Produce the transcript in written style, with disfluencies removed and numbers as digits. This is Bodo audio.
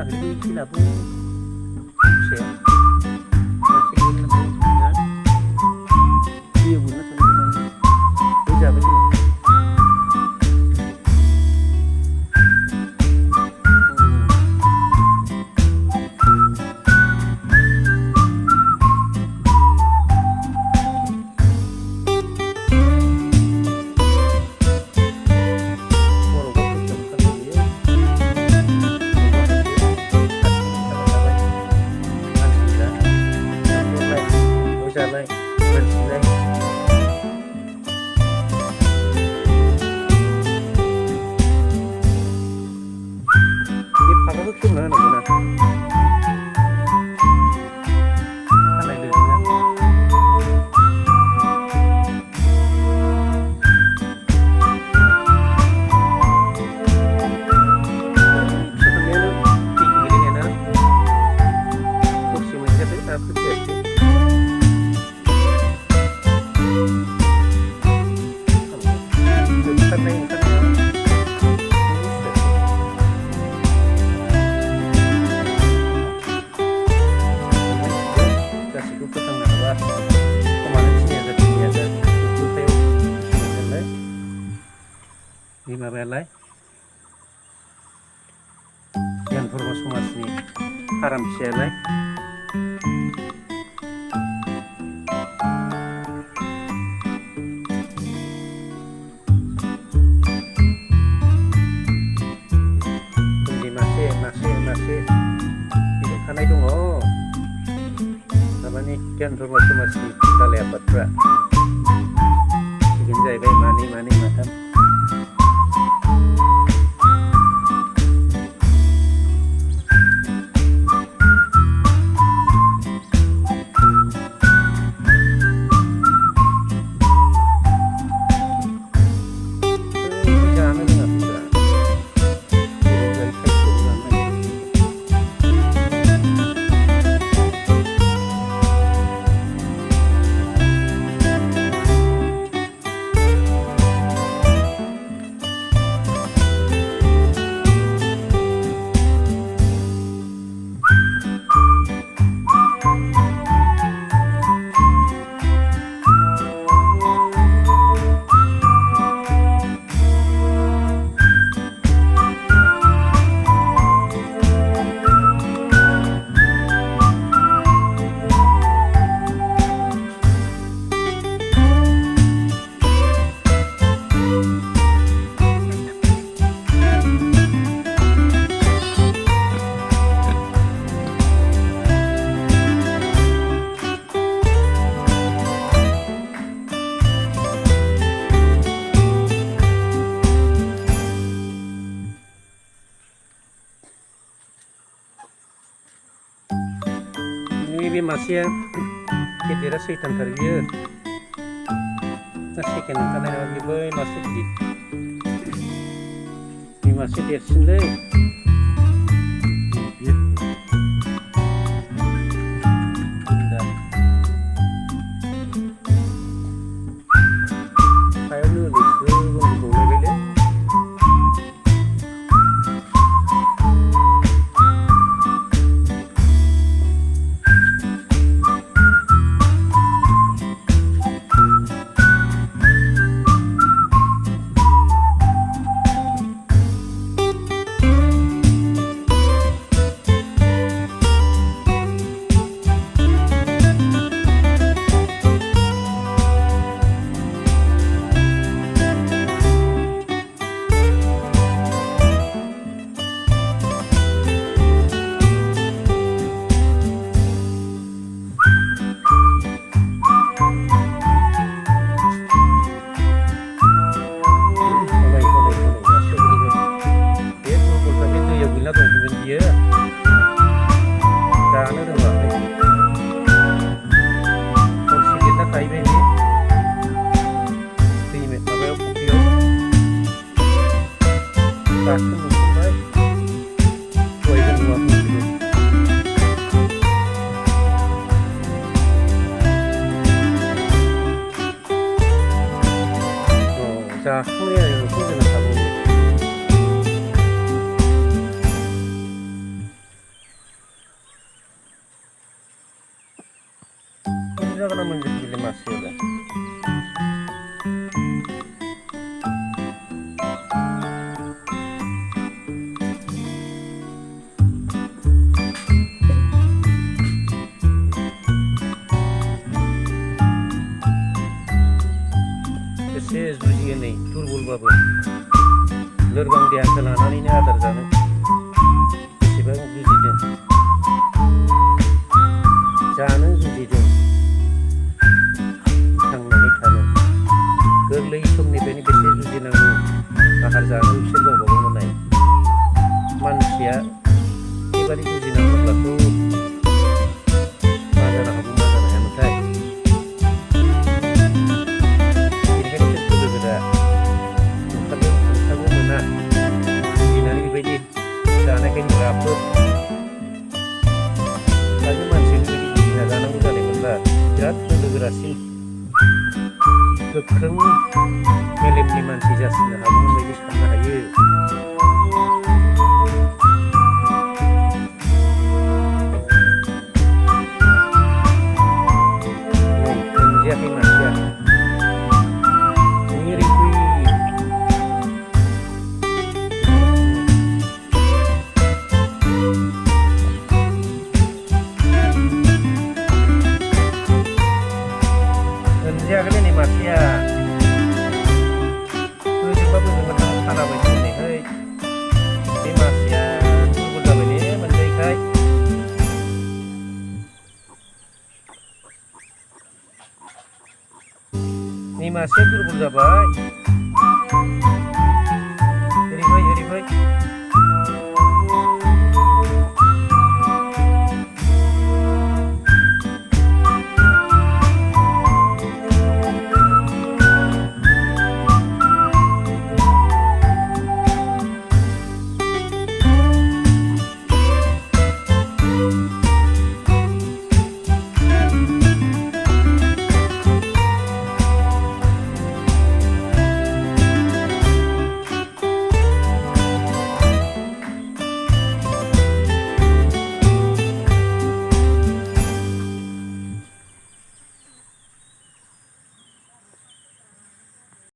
Nah, itu sinabu saya masih ingin dan dia guna teman-teman beda beda. Jalan bersih. Ini pakai hukum lah, nak guna. Mana dia guna? Sebenarnya tinggi ni na. Kursi macam tu tak perlu. Lima belai yang bermasuk ni haram sialai masih tidak kanai dong oh apa ni yang bermasuk ni kita lihat berat ingin jai bayi mani macam ini masih kita rasa hitam terbiar masih kena kena lagi boy masih di ini masih di sini kayak nulis boleh beli 자, 후에 소주는 가고 मोनजागोना मोनजायाखै मासेयालाय एसे जुजियो नै दुरबलबाबो लोरबां देहाखौ लानानैनो आदार जानो बेसेबां जुजिदों जानो जुजिदों थांनानै थानो गोरलै समनिफ्रायनो बेसे जुजिनांगौ आहार जानो बिसोर गावबा गावनो नाय मानसिया बेबादि जुजिनांगौब्लाथ' मा जानो हागौ मा जानो हायामोनथाय बेनिखायनो जों गोदो गोदा ओंखारनो मोना जुजिनानै बेबायदि जानायखायनो राफोद सासे मानसिया बेबायदि जुजिना जानांगौ जानायमोनब्ला बिराद बोलो गोरासिन गोख्रों मेलेमनि मानसि जासिनो हागौमोन बायदि साननो हायो मोनजायाखै मानसिया ओरै फै मोनजायाखैलै नै मासेया बोजोंबा बोजोंबा खानाबाय दिनैहाय बे मासेया दुरबल जाबायलै मोनजायैखाय नै मासेया दुरबल जाबाय